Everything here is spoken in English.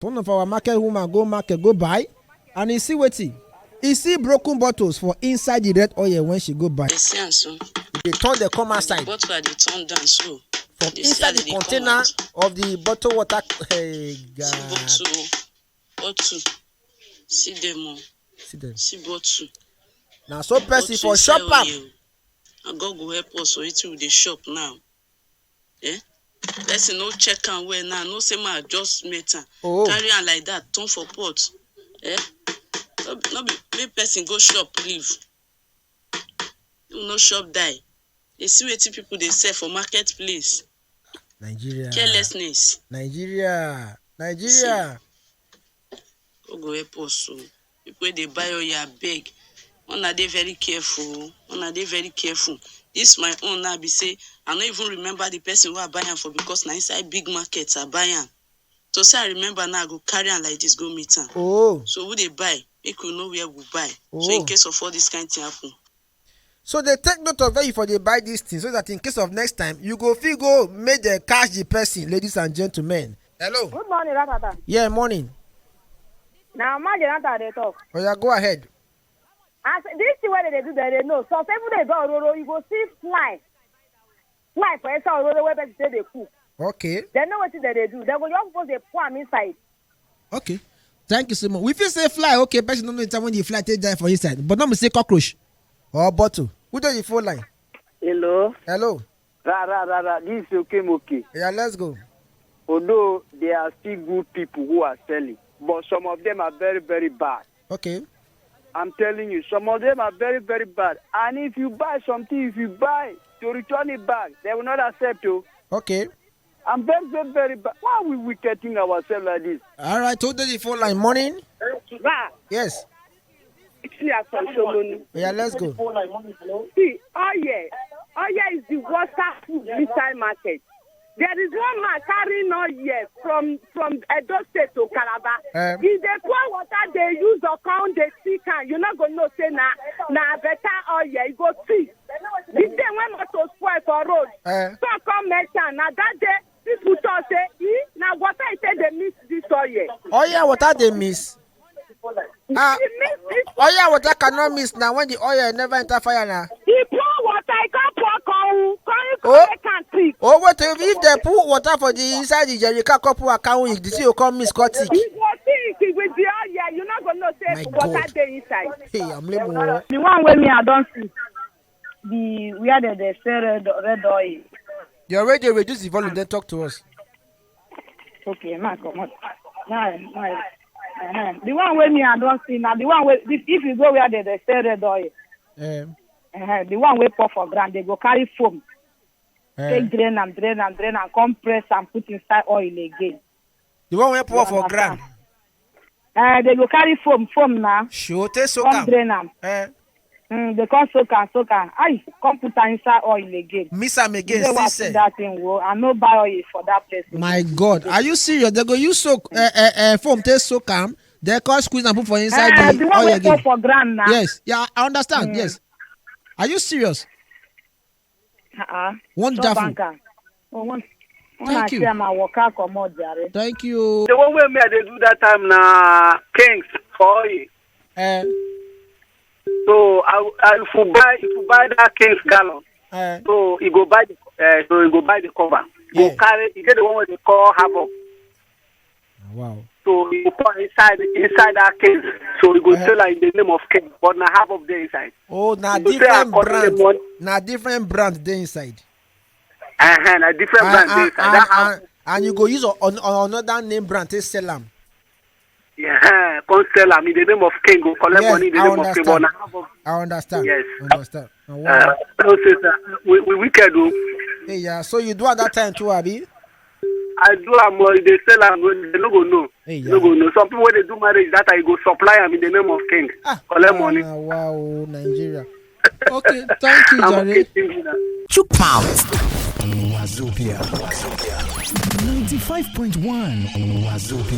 One of our market woman go market, go buy, and you see wetin? You see broken bottles for inside the red oil when she go buy. They see am so. They turn the come outside. The bottle are they turn down so. From They inside the container of the bottle water. Hey, God. See bottle. See them all. See bottle. Now so person for shop up. And God go help us so it will the shop now. Eh? Let's no check and where now. No say man just met am. Carry on like that. Turn for pot. Eh? No be make person go shop leave. No shop die. They see wetin people they sell for marketplace. Nigeria. Carelessness. Nigeria. God go help us so. People they buy all your beg. One are they very careful. This my own now be say I don't even remember the person who I buy am for because now inside big markets I buy am. So say I remember now I go carry am like this go meet am. So who they buy? Make we know where we buy. So in case of all this kind of thing happen. So they take note of where you for they buy these things so that in case of next time you go make the cash the person, ladies and gentlemen. Hello. Good morning, Ratata. Yeah, morning. Now, imagine that they talk. Oh yeah, go ahead. As this is what they do, they know. So every day go, you go see fly for extra where they cook. Okay. They know what they do. They go just put the palm inside. Okay. Thank you so much. If you say fly, okay, person don't know the time when the fly take die for inside. But not me say cockroach or bottle. Who does the phone line? Hello. This is okay. Yeah, let's go. Although there are still good people who are selling, but some of them are very, very bad. Okay. I'm telling you, some of them are very, very bad. And if you buy something, to return it back, they will not accept you. Okay. I'm very, very, very bad. Why are we wicketing ourselves like this? All right, hold the phone line. Morning. Yes. Yeah, let's go. See, oil is the water food inside market. There is one man carrying oil from Edo State to Calabar. If they pour water, they use the count, they see can. You're not going to say na better oil. You go see. This day when motor spoil for road, so come mention. Now that day, people talk say, now water is say they miss this oil. Oh yeah, water they miss. Oil water cannot miss now when the oil never enter fire now. He pour water, he can't pour can't see. Oh, what if they put water for the inside the jerrycan couple account? The you come miss cut it. You go see with the oil, you're not gonna say water there inside. Hey, I'm living. The one where me I don't see where they sell red oil. You already reduce the volume. Then talk to us. Okay, man, come on. The one where me I don't see now. The one where if you go where they sell red oil. The one where pour for ground, they go carry foam. They drain and compress and put inside oil again. The one where pour for ground. They go carry foam now. Sure, take so come drain them. They come soak and I come put inside oil again. Miss them again. Still that thing. I no buy oil for that place. My God, are you serious? They go use soak foam, take soak them. They come squeeze and put for inside the oil again. For ground now. Yes, yeah, I understand. Yes. Are you serious? Wonderful. Thank you. Thank you. The one way me they do that time na Kings for oil. So if you buy that Kings gallon, so you go buy the cover. You carry you get the one where they call havoc. Wow. So you put inside that Kings. So you go sell like in the name of Kings, but na havoc there inside. Oh, na different brand. Na different brand there inside. Na different brand there inside. And you go use on another name brand to sell them. Yeah, come sell them in the name of King. Go collect money in the name of King. But I understand. Yes. Understand. Wow. We wicked. Hey, yeah. So you do at that time too, Abi? I do am. They sell them. They no go know. Hey, yeah. No go know. Some people when they do marriage, that I go supply them in the name of King. Collect money. Wow, Nigeria. Okay, thank you, Jerry. Chook pound. Wazobia. 95.1 Wazobia.